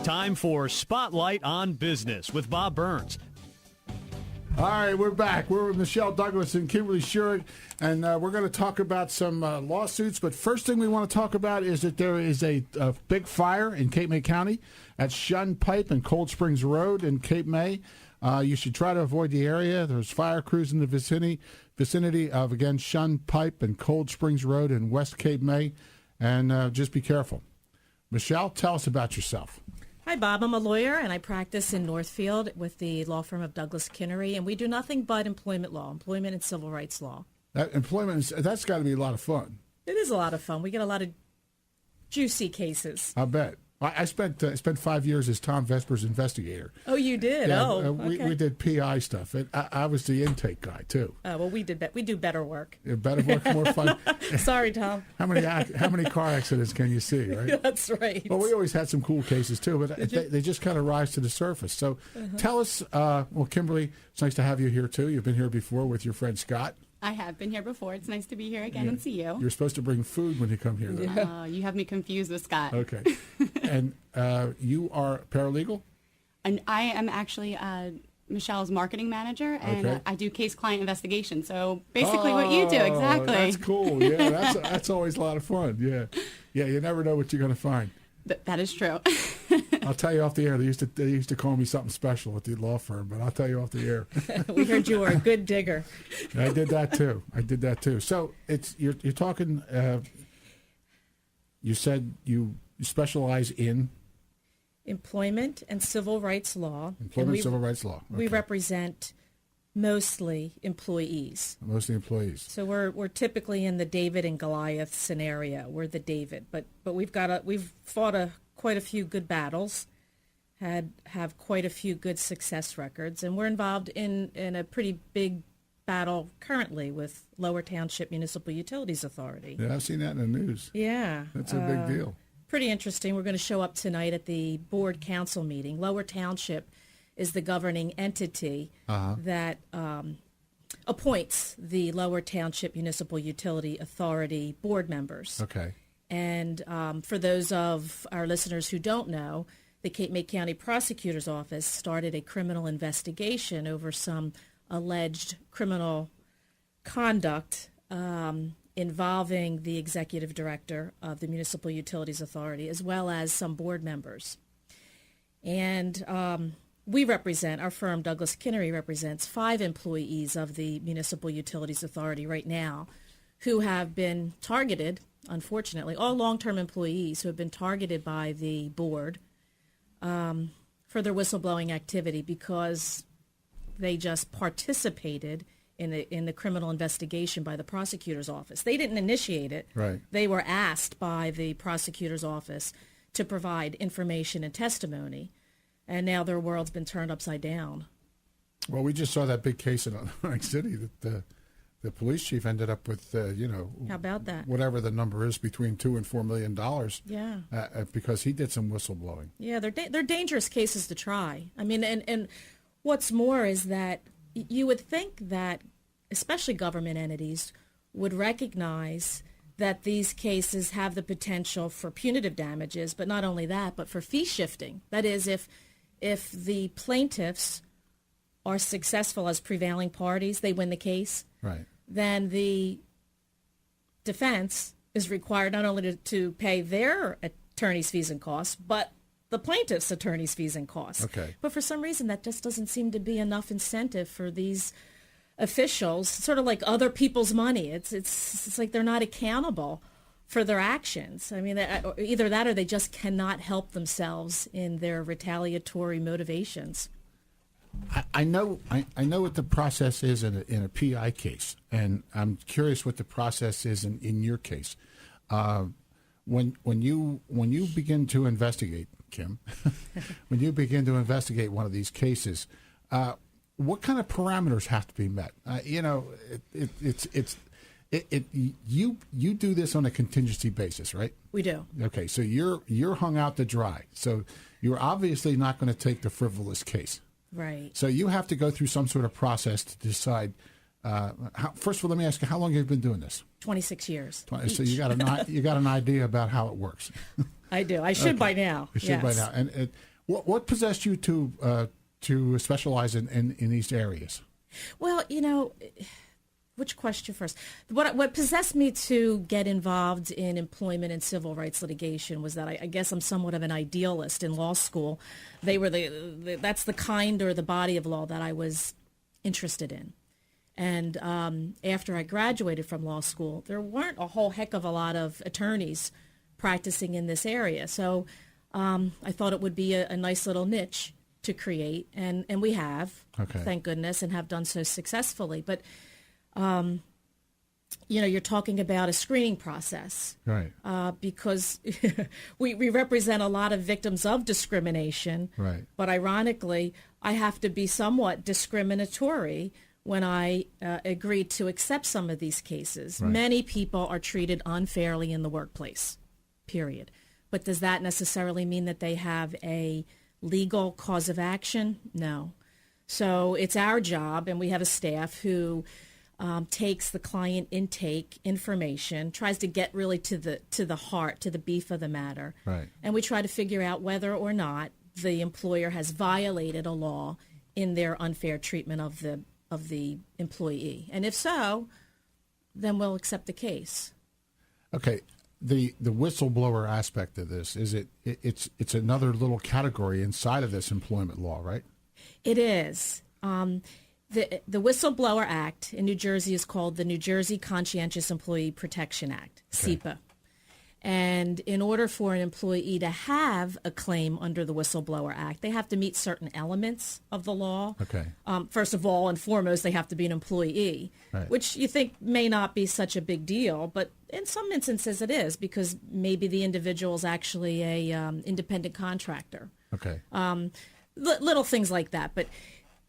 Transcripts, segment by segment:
Time for Spotlight on Business with Bob Burns. All right, we're back. We're with Michelle Douglas and Kimberly Schurig, and we're going to talk about some lawsuits. But first thing we want to talk about is that there is a big fire in Cape May County at Shun Pipe and Cold Springs Road in Cape May. You should try to avoid the area. There's fire crews in the vicinity of, again, Shun Pipe and Cold Springs Road in West Cape May, and just be careful. Michelle, tell us about yourself. Hi, Bob. I'm a lawyer, and I practice in Northfield with the law firm of Douglas Kinnery, and we do nothing but employment law, employment and civil rights law. That's got to be a lot of fun. It is a lot of fun. We get a lot of juicy cases. I bet. I spent 5 years as Tom Vesper's investigator. Oh, you did? Yeah, okay. we did PI stuff. I was the intake guy too. Oh, well, we do better work. Better work, more fun. Sorry, Tom. How many car accidents can you see, right? That's right. Well, we always had some cool cases too, but they just kind of rise to the surface. So tell us, well, Kimberly, it's nice to have you here too. You've been here before with your friend Scott. I have been here before. It's nice to be here again and see you. You're supposed to bring food when you come here, though. Yeah. You have me confused with Scott. Okay. And you are paralegal? And I am actually Michelle's marketing manager, and Okay. I do case client investigation. So basically what you do, exactly. That's cool. Yeah, that's always a lot of fun. Yeah. Yeah, you never know what you're going to find. That is true. I'll tell you off the air. They used to call me something special at the law firm, but I'll tell you off the air. We heard you were a good digger. I did that too. So you're talking. You said you specialize in Employment and civil rights law. employment and civil rights law. We Okay. represent mostly employees. Mostly employees. So we're typically in the David and Goliath scenario. We're the David, but we've fought quite a few good battles, have quite a few good success records, and we're involved in a pretty big battle currently with Lower Township Municipal Utilities Authority. Yeah, I've seen that in the news. Yeah, That's a big deal. pretty interesting. We're going to show up tonight at the board council meeting. Lower Township is the governing entity that appoints the Lower Township Municipal Utility Authority board members. Okay. And for those of our listeners who don't know, the Cape May County Prosecutor's Office started a criminal investigation over some alleged criminal conduct involving the executive director of the Municipal Utilities Authority, as well as some board members. And our firm, Douglas Kinnery, represents 5 employees of the Municipal Utilities Authority right now who have been targeted, unfortunately, all long-term employees who have been targeted by the board for their whistleblowing activity because they just participated in the criminal investigation by the prosecutor's office. They didn't initiate it. Right. They were asked by the prosecutor's office to provide information and testimony, and now their world's been turned upside down. Well, we just saw that big case in Atlantic City that the police chief ended up with, How about that? whatever the number is, between $2 and $4 million. Yeah. Because he did some whistleblowing. Yeah, they're dangerous cases to try. I mean, and what's more is that you would think that, especially government entities, would recognize that these cases have the potential for punitive damages, but not only that, but for fee shifting. That is, if the plaintiffs are successful as prevailing parties, they win the case, Right. then the defense is required not only to pay their attorney's fees and costs, but the plaintiff's attorney's fees and costs. Okay. But for some reason, that just doesn't seem to be enough incentive for these officials, sort of like other people's money. It's like they're not accountable for their actions. I mean, either that or they just cannot help themselves in their retaliatory motivations. I know what the process is in a PI case, and I'm curious what the process is in your case. When you begin to investigate, Kim, when you begin to investigate one of these cases, what kind of parameters have to be met? You do this on a contingency basis, right? We do. Okay, so you're hung out to dry. So you're obviously not going to take the frivolous case. Right. So you have to go through some sort of process to decide. First of all, let me ask you, how long have you been doing this? 26 years. So you got an idea about how it works. I do. I should by now. You should by now. And What possessed you to specialize in these areas? Well, which question first? What possessed me to get involved in employment and civil rights litigation was that I guess I'm somewhat of an idealist. In law school, they were that's the kind or the body of law that I was interested in. And after I graduated from law school, there weren't a whole heck of a lot of attorneys practicing in this area. So I thought it would be a nice little niche to create, and we have, thank goodness, and have done so successfully. But you're talking about a screening process, right? Because we represent a lot of victims of discrimination, right? But ironically, I have to be somewhat discriminatory when I agreed to accept some of these cases. Right. Many people are treated unfairly in the workplace, period. But does that necessarily mean that they have a legal cause of action? No. So it's our job, and we have a staff who takes the client intake information, tries to get really to the heart, to the beef of the matter. Right. And we try to figure out whether or not the employer has violated a law in their unfair treatment of the employee. And if so, then we'll accept the case. Okay. The whistleblower aspect of this, it's another little category inside of this employment law, right? It is. The Whistleblower Act in New Jersey is called the New Jersey Conscientious Employee Protection Act, SEPA. And in order for an employee to have a claim under the Whistleblower Act, they have to meet certain elements of the law. Okay. First of all and foremost, they have to be an employee, right, which you think may not be such a big deal, but in some instances it is, because maybe the individual is actually a independent contractor. Okay. Little things like that. But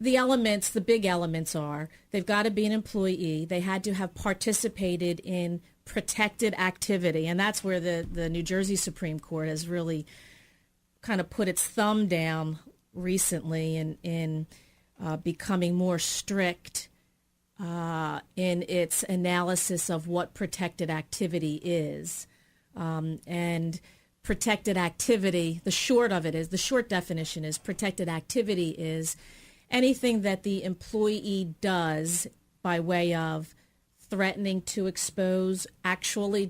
the big elements are they've got to be an employee. They had to have participated in protected activity, and that's where the New Jersey Supreme Court has really kind of put its thumb down recently in becoming more strict in its analysis of what protected activity is. And protected activity, the short definition is protected activity is anything that the employee does by way of threatening to expose, actually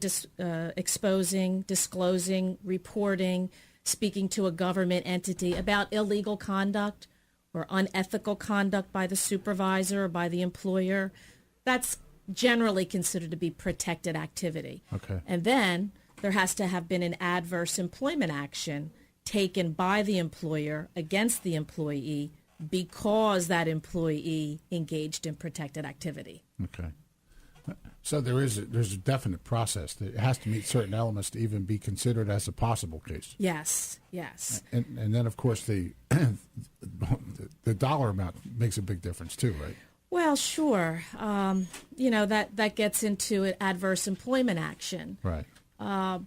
exposing, disclosing, reporting, speaking to a government entity about illegal conduct or unethical conduct by the supervisor or by the employer. That's generally considered to be protected activity. Okay. And then there has to have been an adverse employment action taken by the employer against the employee because that employee engaged in protected activity. Okay. So there's a definite process that it has to meet certain elements to even be considered as a possible case. Yes. And then, of course, the dollar amount makes a big difference too, right? Well, sure. That gets into an adverse employment action. Right.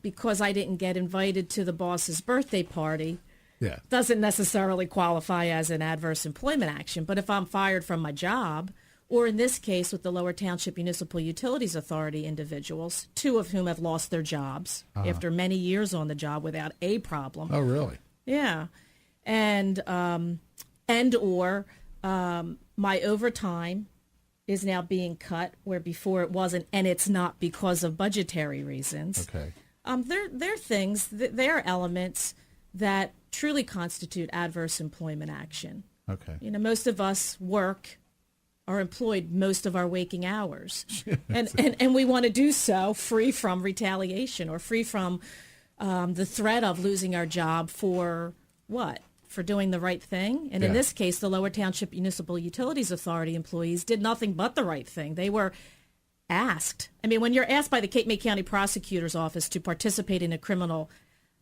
Because I didn't get invited to the boss's birthday party, yeah, doesn't necessarily qualify as an adverse employment action. But if I'm fired from my job, or in this case with the Lower Township Municipal Utilities Authority individuals, 2 of whom have lost their jobs after many years on the job without a problem. Oh, really? Yeah. And or my overtime is now being cut where before it wasn't, and it's not because of budgetary reasons. Okay. They're things, they're elements that truly constitute adverse employment action. Okay. Most of us are employed most of our waking hours. and we want to do so free from retaliation or free from the threat of losing our job for what? For doing the right thing. And in this case, the Lower Township Municipal Utilities Authority employees did nothing but the right thing. They were asked. I mean, when you're asked by the Cape May County Prosecutor's Office to participate in a criminal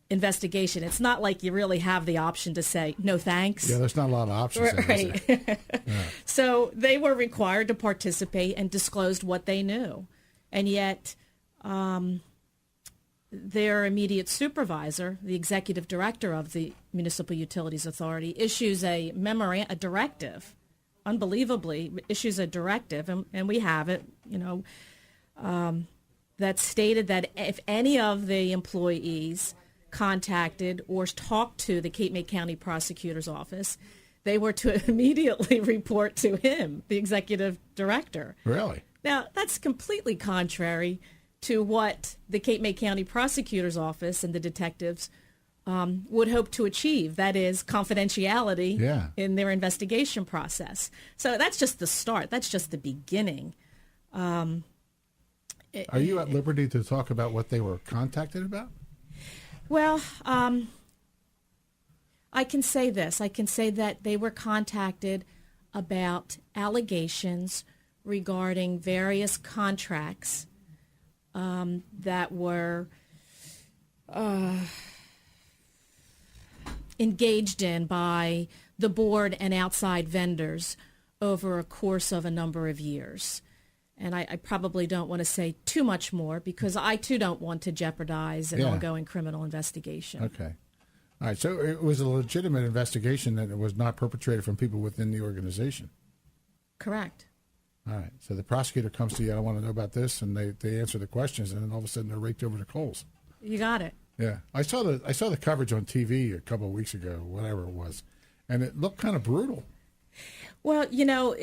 investigation, it's not like you really have the option to say, no thanks. Yeah, there's not a lot of options. Right. Yeah. So they were required to participate and disclosed what they knew. And yet their immediate supervisor, the executive director of the Municipal Utilities Authority, issues a directive, unbelievably, issues a directive, and we have it, that stated that if any of the employees contacted or talked to the Cape May County Prosecutor's Office, they were to immediately report to him, the executive director. Really? Now, that's completely contrary to what the Cape May County Prosecutor's Office and the detectives would hope to achieve. That is confidentiality in their investigation process. So that's just the start. That's just the beginning. Are you at liberty to talk about what they were contacted about? Well, I can say this. I can say that they were contacted about allegations regarding various contracts that were engaged in by the board and outside vendors over a course of a number of years. And I probably don't want to say too much more because I, too, don't want to jeopardize an ongoing criminal investigation. Okay. All right. So it was a legitimate investigation that it was not perpetrated from people within the organization. Correct. All right. So the prosecutor comes to you, I want to know about this, and they answer the questions, and then all of a sudden they're raked over the coals. You got it. Yeah. I saw the coverage on TV a couple of weeks ago, whatever it was, and it looked kind of brutal. Well, you know,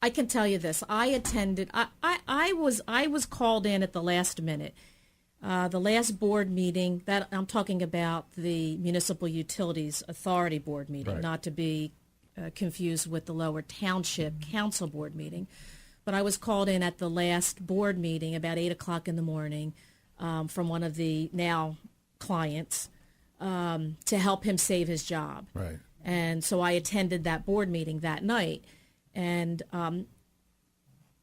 I can tell you this. I attended. I was called in at the last minute. The last board meeting that I'm talking about, the Municipal Utilities Authority board meeting, right. Not to be confused with the Lower Township Council board meeting. But I was called in at the last board meeting about 8 o'clock in the morning from one of the now clients to help him save his job. Right. And so I attended that board meeting that night. And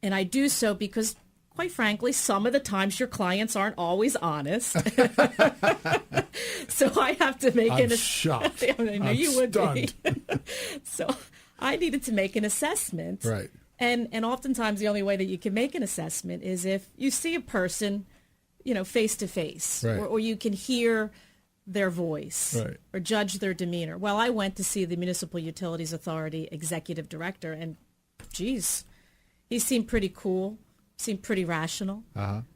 I do so because, quite frankly, some of the times your clients aren't always honest. So I have to make I'm shocked. I know I'm you would stunned. be. So I needed to make an assessment. Right. And oftentimes the only way that you can make an assessment is if you see a person, you know, face to face, Right. or you can hear their voice, Right. or judge their demeanor. Well, I went to see the Municipal Utilities Authority executive director, and geez, he seemed pretty cool, seemed pretty rational,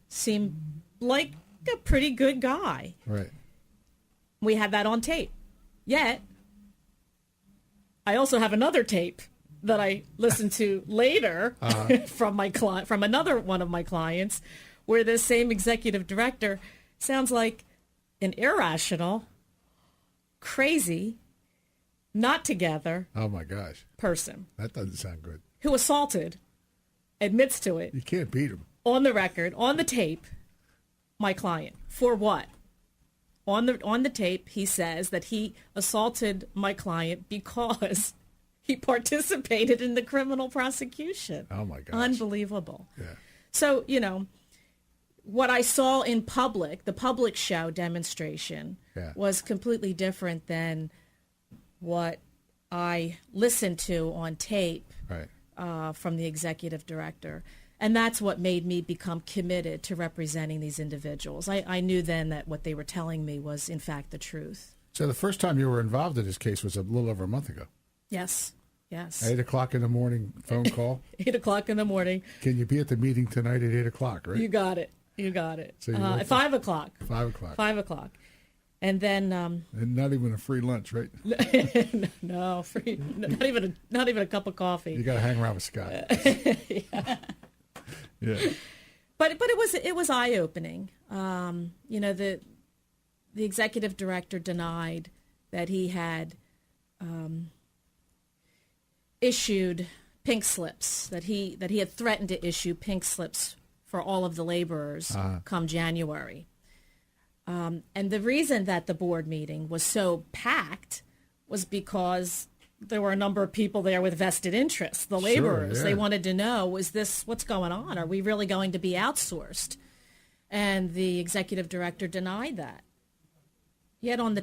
seemed like a pretty good guy. Right. We had that on tape. Yet, I also have another tape that I listened to later from my client, from another one of my clients, where this same executive director sounds like an irrational, crazy, not together Oh my gosh, person that doesn't sound good. who assaulted, admits to it, You can't beat him. on the record, on the tape, my client. For what? On the tape, he says that he assaulted my client because he participated in the criminal prosecution. Oh my gosh. Unbelievable. Yeah. So, you know, what I saw in public, the public show demonstration, was completely different than what I listened to on tape from the executive director. And that's what made me become committed to representing these individuals. I knew then that what they were telling me was, in fact, the truth. So the first time you were involved in this case was a little over a month ago. Yes. Yes. 8 o'clock in the morning phone call. 8 o'clock in the morning. Can you be at the meeting tonight at 8 o'clock, right? You got it. You got it. So At 5 o'clock. 5 o'clock. 5 o'clock. And then And not even a free lunch, right? no, free, not even a cup of coffee. You got to hang around with Scott. Yeah. But it was eye opening. You know, the executive director denied that he had issued pink slips, that he had threatened to issue pink slips for all of the laborers come January. And the reason that the board meeting was so packed was because there were a number of people there with vested interests, the laborers. Sure, yeah. They wanted to know, is this what's going on? Are we really going to be outsourced? And the executive director denied that. Yet on the